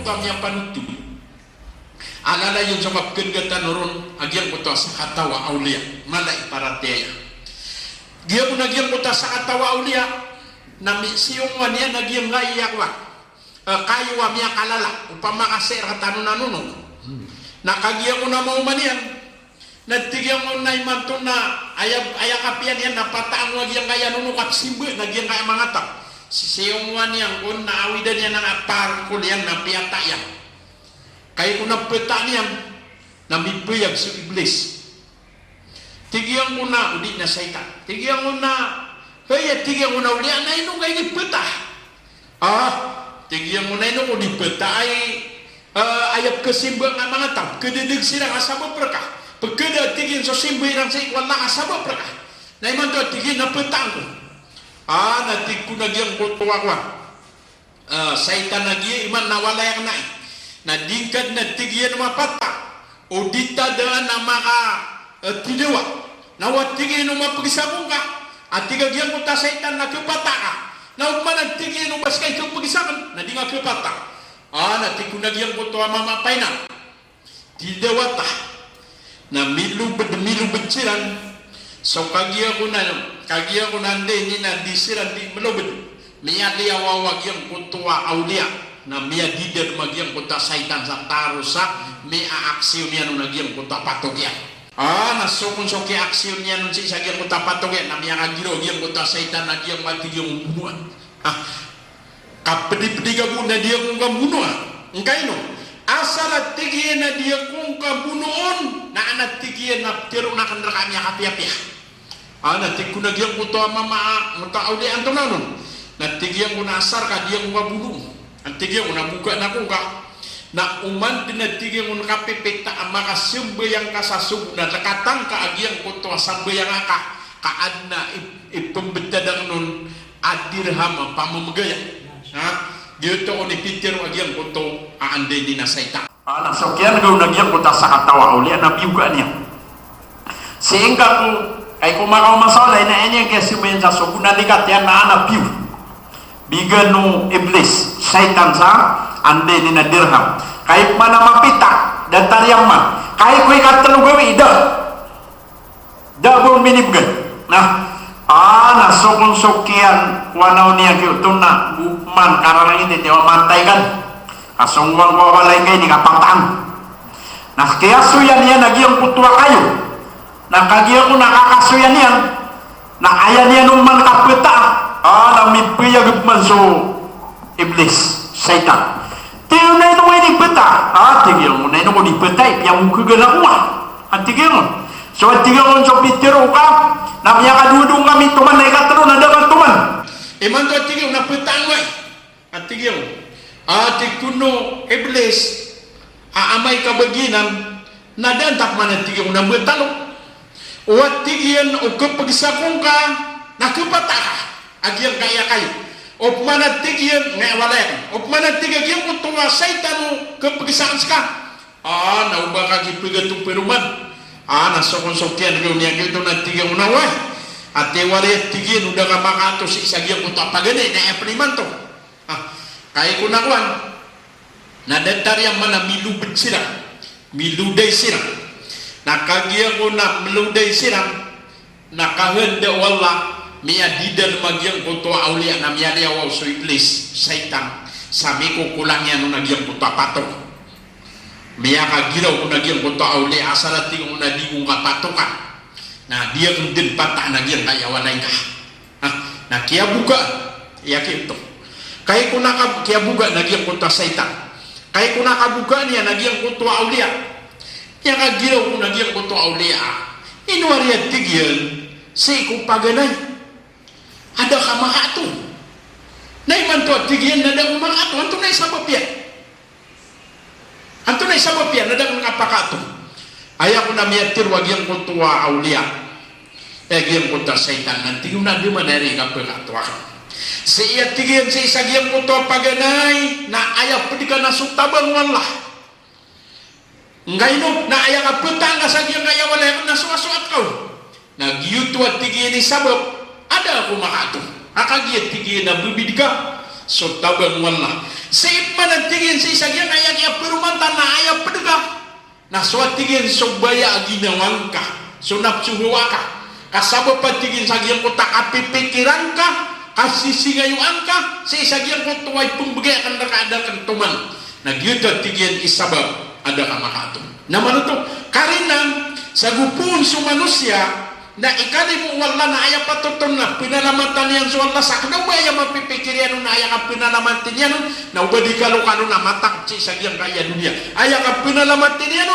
kami yang panutu alala yung sabab kenggetan nurun agiang puto sa katawa aulia malay parateya dia pun agiang puto sa katawa aulia nami siyong wanian agiang ngayak lah kayu wami akalala upama kasir hatanunanunun nakagiang mo na mau manian nagtigyan mo na imantun na ayakapian yan napataang wag yung kaya nunukap simbe nagyang kaya mga tap siyong wanian kung naawidan yan ng apar ko yan na piyata yan kaya kung napeta niyan namibiyag sa iblis tigyan mo na udi na saitan tigyan mo na kaya tigyan mo na uli na inong kayo nipeta tigyan mo na inong udi peta ay ayap kesimba nga mga tap kedidig sila kasama perka pagkeda tigin sa simba irang sa ikwala kasama perka na iman to tigin na petang ko natig ko nagyang kutuwa saitan nagya iman nawala yang naik na dingkad na tigyan mapata o dita daan na maka tidewa nawat tigin mapag-isabong ka at tigagyan ko ta saitan na kepata ka na umman tigin baskay kong pag-isaban na di nga kepata natig ko nagyang kutuwa mamapay na tidewa ta na milubed siran so kagia ko na hindi na disiran di melubed miya di awawag yung kutuwa aulia na miya dider magyang kuta saitan sa tarusa miya aksyon niya nung nagyang kuta patogyan nasukon so ki aksyon niya nung si isagyang kuta patogyan na miya kagiro yung kuta saitan nagyang mati yung bunuan kapedi-pedi ka na dia kung kabunuan engkay no asal tigyan na dia kung kabunuon na anak tigyan na tiro na kanra kami kapiapia natig ko nagyang kuto mama auli antonanon natigyan ko na asar ka dia kung kabunuon ang tigyan ko na buka na kung ka na uman pinatigyan ko na kapipita ang makasumbayang kasasug na nakatang ka agyang kuto sambayang ka kaad na ipambetadang nun adirham ang pamamagaya dito ko ni Peter agyang kuto aanday din na saitan nagsokyan ko nagyang kuta sa katawa uli na biyuga niya sehingga ko ay kumakaw masalay na inyang kesimayan sa sugunan likat yan na anak biyu bigan no iblis saitan sa anday din na dirham kahit mana mapita dan tariyang man kahit ko'y katalugawi dabong minibgan nasukon-sukyan wanaw niya kiyotong na man karang hindi niya mantay kan kasungwang wawalay kayo ni kapatang nakakasuyan niya nagyang putwa kayo nakagyan ko nakakasuyan niya na ayan niya nung man kapita namipiyag man so iblis saitan tiyo na ino may nipita tigyan mo na ino ko nipita ipiyang mo kagana ko tigyan mo so tigyan mo so pitiro ka na miya kadudong kami tuman na ikataro na dapat tuman iman to tigyan na pitang mo tigyan mo kuno iblis aamay kabaginan na dantak man tigyan mo na betalo o tigyan o kapagsakong ka nakapata ka agyang kaya kayo o manatigyan nga wala o manatigyan mo tunga saitan mo kapagsakang ka nauba ka kipigatong peruman nasokon-sokyan ko niya kito natigyan mo na way at wala tigyan udah ka makato si isagyan mo tapagani na epriman to kaya ko nakuan nadatar yang mana milubid sila miluday sila nakagyan ko na miluday sila nakahenda wala miya didal magyang kuto aulia na miya liawaw so iblis saitan sabi ko kulang yan nung nagyang kuto patong miya kagilaw kung nagyang kuto aulia asalati kung nadigong kapatokan na dia kung din pata nagyang kayawanay ka na kaya buka yakin to kaya kung kaya buka nagyang kuto saitan kaya kung nakabuka niya nagyang kuto aulia kaya kagilaw kung nagyang kuto aulia inuwariya tigyan si kupaganay ada ka makato na iman to tigyan na daw makato anto na isabap yan na daw nakapakato ayaw ko na miyatir wag yung kutuwa aulia yung kutuwa saitan nanti yung na di manari ka pagkatwa sa iya tigyan sa isagyang kutuwa paganay na ayaw pwede ka nasuktabang wala ngayon na ayaw ka putang ka sa iyang ayaw wala yung nasuasuat ka nagyutuwa tigyan ni sabap ada ako makato akagiyat tigyan na bibid ka so tabang wallah sa mana tingin sa isagyang ayak ya perumanta na ayak pedega na so tingin so baya ginawang ka so napsuhuwa ka kasaba pa tingin sa gyang ko takapipikiran ka kasisingayuan ka sa isagyang ko tuway pumbagay kan nakadakan tuman nagyuta tingin isabab ada ka makaton naman ito karina sa gupun sa manusia na ikali mo wala na aya patuton na pinalamatan yan so wala sa kanaw ba aya mapipikir yan na aya ka pinalamatin yan na ubadi kalo-kalo na matak si sagyang kaya dunia aya ka pinalamatin yan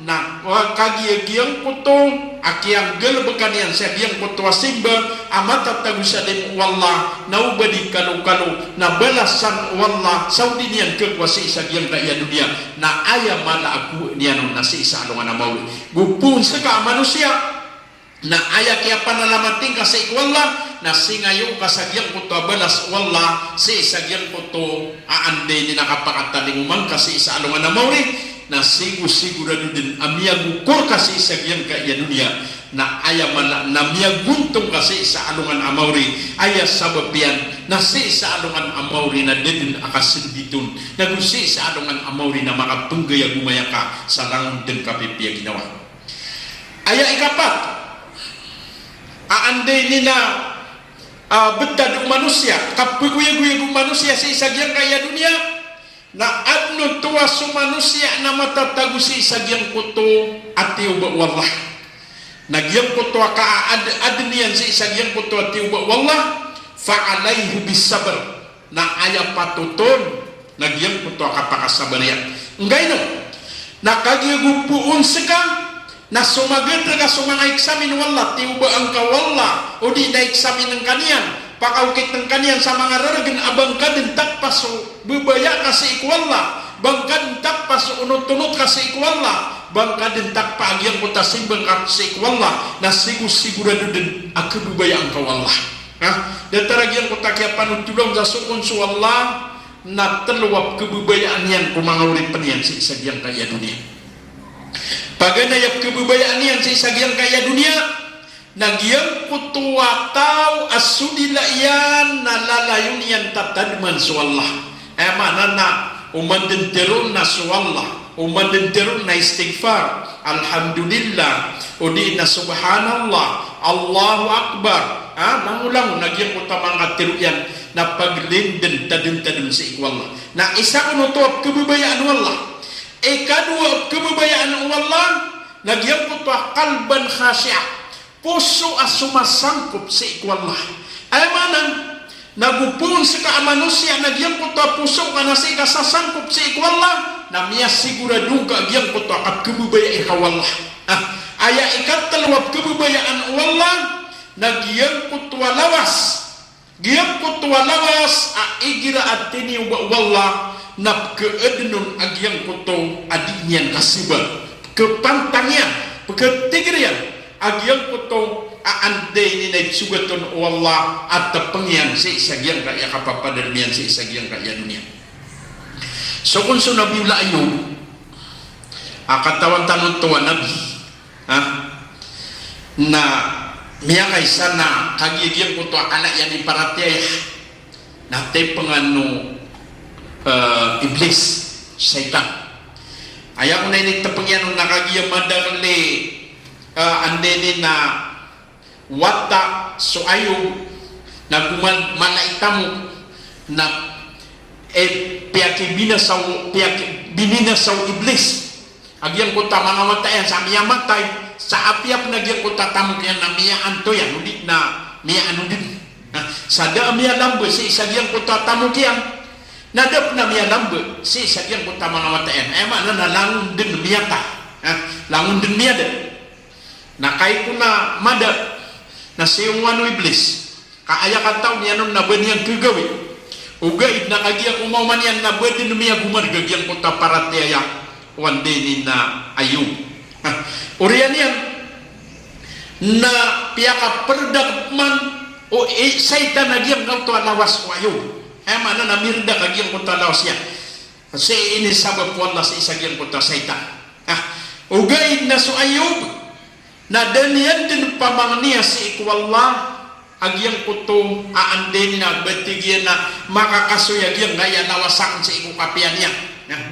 na kagiyagiyang kuto akiyang galabakan yan sagyang kuto asimba amata tagusa din wala na ubadi kalo-kalo na balasan wala saudi niyan kekwasi sagyang kaya dunia na aya mala aku niyan na si isa alungan na mauli gupun sa ka manusia na aya kaya panalamating ka sa ikwala na singayo kasagyang ko to balas wala si sagyang ko to aande ni nakapakataling umang kasi isa alungan na mauri na sigurado din amiyagukur kasi sagyang kaya dunia na aya man na miyaguntong kasi sa alungan amauri aya sababian na si sa alungan amauri na din akasinditun na gusi sa alungan amauri na makapunggaya gumaya ka sa langon din kapipiya ginawa aya ikapat aandai nina bedad manusia kapuguya-guya manusia sa isagyang kaya dunia na adno tuwa su manusia na matatago sa isagyang kuto ati uba wallah nagyang kuto ka adniyan sa isagyang kuto ati uba wallah fa'alayhu bisabr na aya patuton nagyang kuto ka pakasabarian ngay no nakagiyagupuon seka na sumagat ka sumang eksamin wala tiuba ang kawala o di na eksamin ng kaniyan pakaukit ng kaniyan sa mga raragan abang kadin takpas o bubaya ka sa ikwala bang kadin takpas o unot-unot ka sa ikwala bang kadin takpa agyang ko tasimbang ka sa ikwala na sigurado din ako bubaya ang kawala dataragyan ko takya panutulong sa sukon sa wala na taluwap kebubayaan yan kumangawin pa niyan sa isagyang kaya dunia paganayap kebubayaan yan sa isagyang kaya dunia nagyang kutuwa tao asudila yan nalalayon yan tatadman sa Allah mana na umandenteron na sa Allah umandenteron na istighfar alhamdulillah o di na subhanallah Allahu Akbar nangulang nagyang utamang atiru yan na paglinden tadun sa ikwala na isa unutuap kebubayaan Allah kadua kebubayaan Allah nagyang ko to kalban khasya puso asumasangkop sa ikwala ay manang nagupun sa ka manusia nagyang ko to puso kana sa kasasangkop sa ikwala na miya sigurado ka nagyang ko to at kebubayaan kawala aya ikatalawat kebubayaan Allah nagyang ko to lawas giyang ko to lawas igira at tini wala na keednun agyang kuto adinyan kasiban kepantangyan ketigrian agyang kuto aande ni na sugaton wallah at pengyan si isagyang kaya kapapadermian si isagyang kaya dunia so kung so nabiula ayo akatawan tanong tuwa nabi na miya kaysa na kagigyang kuto anak yan iparatay na te pengano iblis syaitan ayaw na initapang yan nung nakagiyang madali andeni na wata so ayaw na malaitamu na piyaki bininasaw iblis agyang ko ta mga matayan sa miya matay sa apiap nagyang ko tatamu kaya na miya anto yan ulit na miya ano din sa da miya lambo si isagyang ko tatamu kaya nadap na miya lambo si sagyang kota mga matayan mana na langun din miya ta langun din miya din na kay ko na madap na siyong wano iblis kaaya kataw niya nung nabanyan kagawi ugait na kagiyak umaman yan nabadin miya gumargagyang kota parataya wandinin na ayun uriyan yan na piyaka perdagman o sayta nagyang kauto alawas ko ayun mana na mirda kagyang kota laos yan kasi ini sabab wala sa isagyang kota saytan ugaid na so ayub na daniyan din pamang niya si ikwala agyang puto aanden na batigyan na makakasuyag yung gaya nawasakan sa iku kapian niya.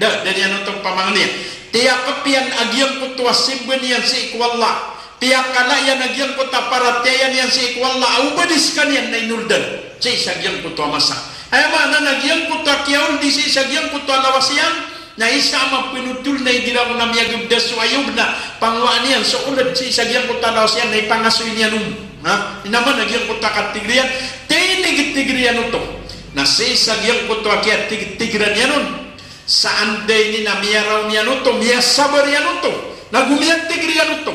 Dari ano itong pamangalian. Tiyak kapian agyang puto asimban yan sa iku Allah. Tiyak kalayan agyang puto paratayan yan sa iku Allah. Aubadis ka niyan na inuldan sa isagyang puto amasa. Ay mana nagyang puto kiyaw di sa isagyang puto alawasyan. Na isa mapinutul na igiraw na miyagib da suayog na pangwaan niyan. So ulad sa isagyang puto alawasyan na ipangasoy niyan Inaman nagyang puto katigriyan. Tinigit-tigriyan ito. Na sa isagyang puto kaya tigit-tigran yan sa anday ni na miyaraw niyan ito. Miyasabar yan ito. Nagumiyang tigriyan ito.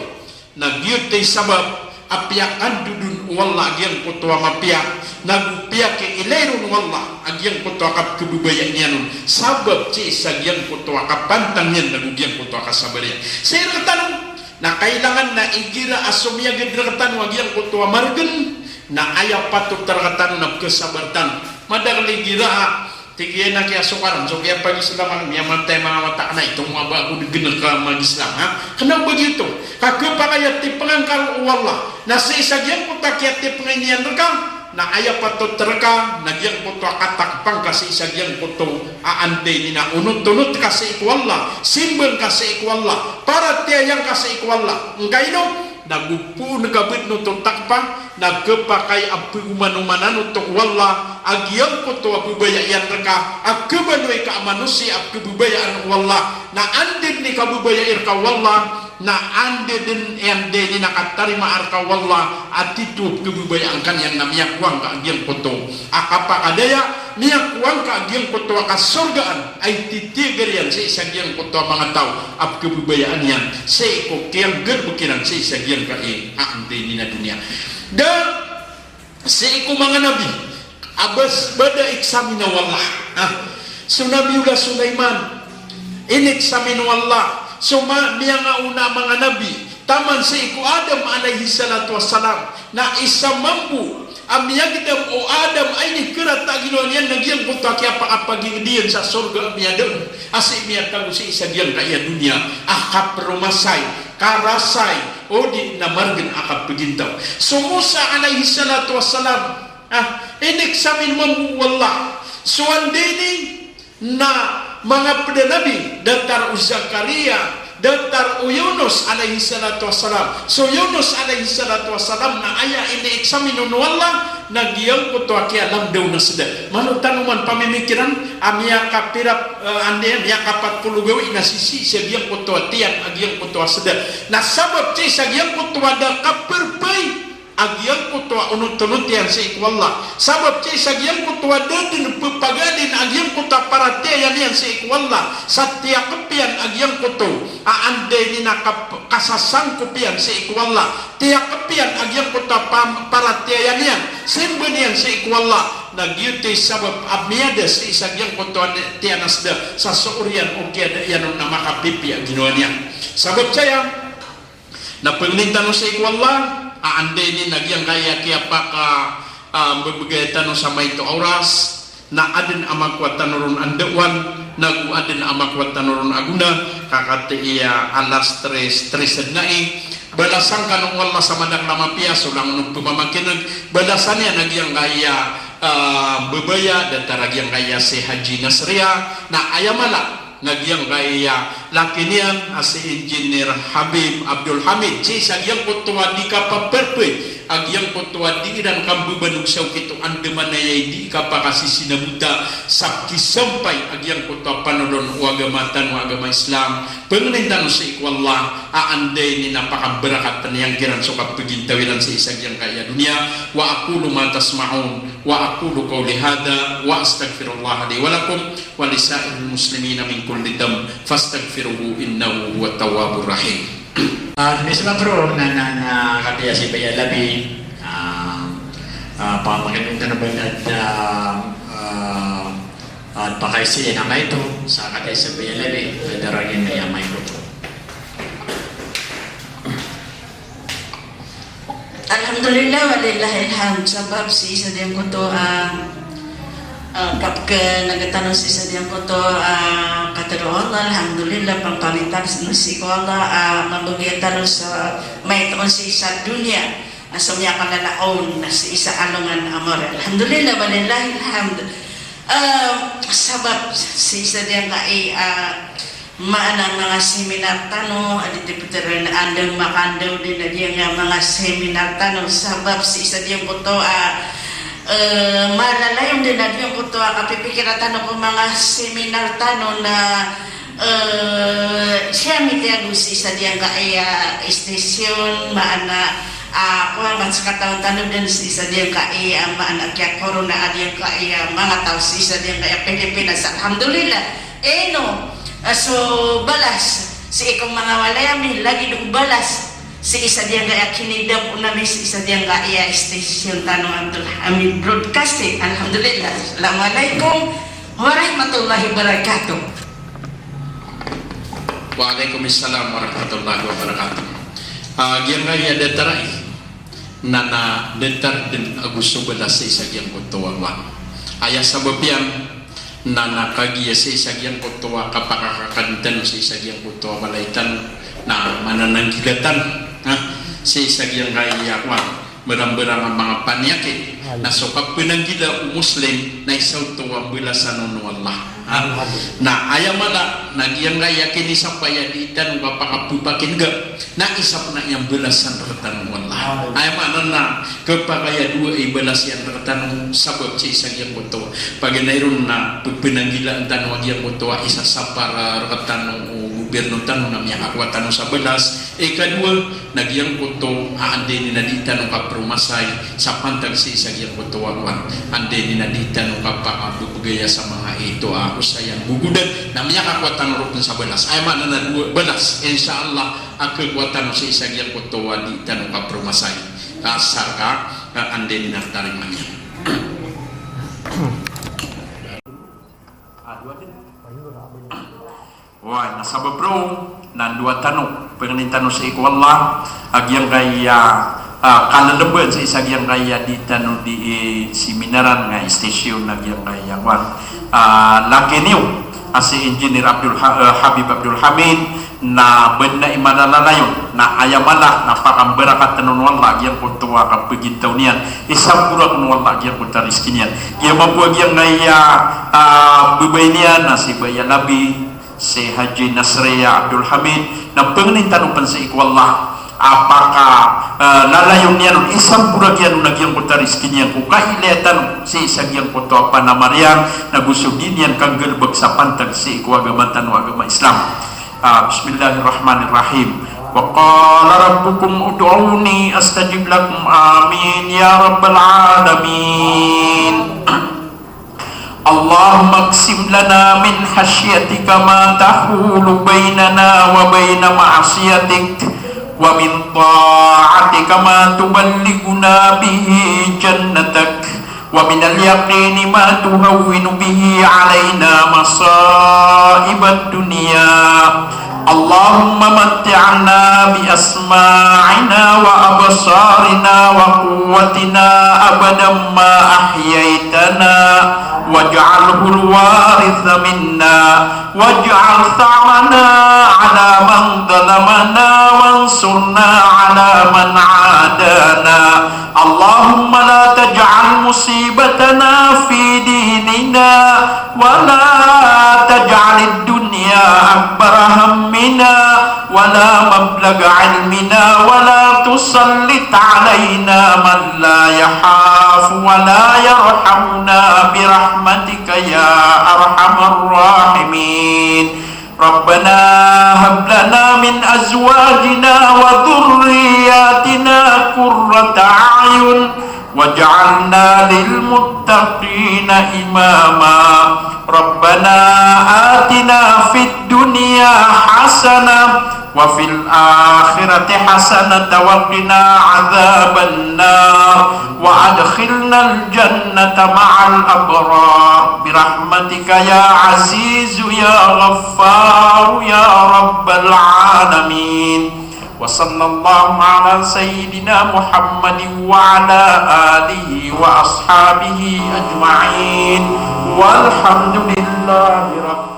Nagyut ay sabab apiakan dudun wala agyang puto mapiak. Nagupiak ke ilerun wala agyang puto akap kebubayan niyan sabab si isagyang puto akapantang yan nagugyang puto akasabarian. Sa tanong na kailangan na igira asumya gedratan wagyang puto margen na ayaw patut terkatan na kesabartan madagli gira tigiyan na kaya sukaran so kaya pag-Islam ang miyamantay mga mata na itong mga bago digenar ka mag-Islam kenapa begitu kakapakaya tipengang kang wala na sa isagyang puto kaya tipengang niyan rekam na ayaw patut terkam nagyang puto katakpang kasi isagyang puto aande ni na unut-unut kasi ikwalla simbang kasi ikwalla para tiyang kasi ikwalla engkay no nagupu nagabit no takpang nagkepakai api umanumanan untuk walla agyang puto abubayan reka akebanoy ka manusia abubayaan walla na andin ni kabubaya irka walla na ande din ende ni nakatarima arka walla attitude kebubayaan kan yang namanya kuang ka agyang puto akapakadaya niya kuang ka agyang puto akasurgaan ay titigerian sa isagyang puto mga tao ap kebubayaan yan sa iko kiyang gerbukinan sa isagyang ka ande ni na dunia dan sa iko mga nabi abas bada eksamin na wala so nabiulah Sulaiman ineksamin wala so niya nga una mga nabi taman sa iku Adam alaihi salatu wassalam na isa mampu amiyagdam o Adam ay ni kerat tak ginoan yan nagyang puto kaya paapagigdiyan sa surga amiyadam asi miyatago si isagyang kaya dunia akap rumasay karasay o di namargan akap pegintaw so Musa alaihi salatu wassalam ineksamin mampu wallah so andini na mga pedanabi datar Zakaria datar Yunus alaihi salatu wassalam so Yunus alaihi salatu wassalam na aya ini eksaminun wala nagyang puto akia lamdaw na sida manu tanuman pamimikiran amia kapirap ande ya kapat pulugawi na sisi sagyang puto tian agyang puto sida na sabab ci sagyang puto ada kapirpay agyang puto unut-unut yan sa ikwalla sabab ci sagyang puto dadin papagadin agyang puto paratayan yan sa ikwalla satya kepian agyang puto aande ni kasasangkup yan sa ikwalla tiyak kepian agyang puto paratayan yan simben yan sa ikwalla nagyuti sabab abmiyada sa isagyang puto tiyanasda sa suurian o kiyada yan na makapipi ang ginawa niya sabab saya na paglintan sa ikwalla aande ni nagyang kaya paka berbegaitan sama itu auras na adin amakwat tanurun andewan nagu adin amakwat tanurun aguna kakate iya alas tres nai balasan kanong wala sama dak lama pia sulang nuk pemamakinan balasannya nagyang kaya bebaya dan taragyang kaya si Haji Nasria na ayamala nagyang kaya lakinian asi engineer Habib Abdul Hamid si sagyang kutuwa di kapaperpe agyang kutuwa di dan kambu banug saw kito andeman na di kapakasi sinabuta sabki sampai agyang kutuwa panolon wagamatan wagama Islam pengenintan sa ikwallah aande ni napakaberakatan yang kiran sukat pegintawiran sa isagyang kaya dunia wa aqulu ma tasma'un wa aqulu qawli hadha wa astaghfirullah li wa lakum wa lisairil muslimina min kulli dam fastaghfiruhu innahu huwa tawwabur rahim. Misal bro na katiya si Baya Labi pamakitin na ba at pakaisi na may ito sa katiya si Baya Labi daragin na yamay ko. Alhamdulillah walillahilhamd sabab si isa din ko to kapag nagtanong si isa din ko to katero Allah alhamdulillah pangpamitan si ko Allah mabugitan sa may ito si isa dunia nasumya kalalaon na si isa alungan amor. Alhamdulillah walillahilhamd. Sabab si isa diyan kay maanang mga seminar tanong adito putaran andang makandaw din na diyan nga mga seminar tanong sabab si isa diyan puto malalayon din na diyan puto kapipikira tanong ko mga seminar tanong na siya mitiago si isa diyan kay station maana kuha man sa katawang tanong din si isa diyan kay maana kaya corona adiyan kay mga tao si isa diyan kay Pilipinas. Alhamdulillah no. So balas si ikong mga walayami lagi dong balas si isa diyan kaya kinidap unami si isa diyan kaya station tanong Abdul Hamid Broadcasting. Alhamdulillah. Assalamualaikum warahmatullahi wabarakatuh. Waalaikumsalam warahmatullahi wabarakatuh. Gian kaya detarai nana detar din Agusto belas sa isagyang kutuwa ayah sababian nana kagiya sa isagyang kutuwa kapakakakantan sa isagyang kutuwa malaitan na manananggigatan sa isagyang kaya berang-berang ang mga panyakit na sukap pinanggila Muslim na isaw tuwa belasan ng Allah na ayamala nagyang kaya kini sapaya diitan mapakapupakin ga na isap na yang belasan retan Allah ayamana na kapagaya dua belas yang retan sabab si isang yang kutuwa paginairon na pinanggila ang tanong yang kutuwa isa sa para retan gobyerno tanong namanya akwatan sa belas kedua nagyang kuto ande ni nadita no kapromasay sa pantag si isang yang kutuwa ande ni nadita no kapakabugaya sa mga ito usayang gugudan namanya kakwatan rupun sa belas ay mana na dua belas insyaallah kekuatan sa isang yang kutuwa di tanong kapromasay asar ka ande ni nagtarimanya. Wah, nasabab bro, nan dua tanong, pengenin tanong sa iku Allah, agyang kaya kalalaban sa isagyang kaya di tanong di seminaran nga station agyang kaya laki niyo si Engineer Habib Abdul Hamid na benda imanalalayon na ayamala na pakamberakat tanong Allah agyang kutuwa kapagitaw niyan isang pura kung Allah agyang kutaris kinyan iya mabuag yang kaya bubay niyan na si Baya Labi si Haji Nasriya Abdul Hamid na pengenin tanupan sa ikwallah apakah lalayon niya nun isang purag yan nagyang kota rizkin yan kung kahiletan si isang yang koto apa na Maryam na gusto din yan kang galbag sa pantag si ikwagamatan o agama Islam. Bismillahirrahmanirrahim. Wa qala rabbukum ud'uni astajib lakum amin ya rabbal alamin. Allahumma qsim lana min khasyatika ma tahulu bainana wa baina ma'asiyatik wa min ta'atika ma tuballighuna bihi jannatak wa min al-yaqini ma tuhawwinu bihi alaina masa'ibad dunya Allahumma matti'na bi asma'ina wa absarina wa quwwatina abadan ma ahyaitana waj'alhu al-waritha minna waj'al tha'rana 'ala man dhalamana wansurna 'ala man 'adana Allahumma la taj'al musibatana fi dinina wa la taj'al ad-dunya akbar hammina wa la mablagha 'ilmina wa la tusallit 'alaina man la yakhafu wa la yarhamna bi rahmatika ya arhamar rahimin. Rabbana hab lana min azwajina wa dhurriyyatina qurrata a'yun waj'alna lil muttaqina imama. Rabbana atina fid dunya hasanah wa fil akhirati hasanah wa qina adzaban nar wa adkhilnal jannata ma'al abrar bi rahmatika ya azizu ya ghaffar ya rabbal alamin. Wa sallallahu ala sayyidina Muhammadin wa ala alihi wa ashabihi ajma'in walhamdulillahi rabbil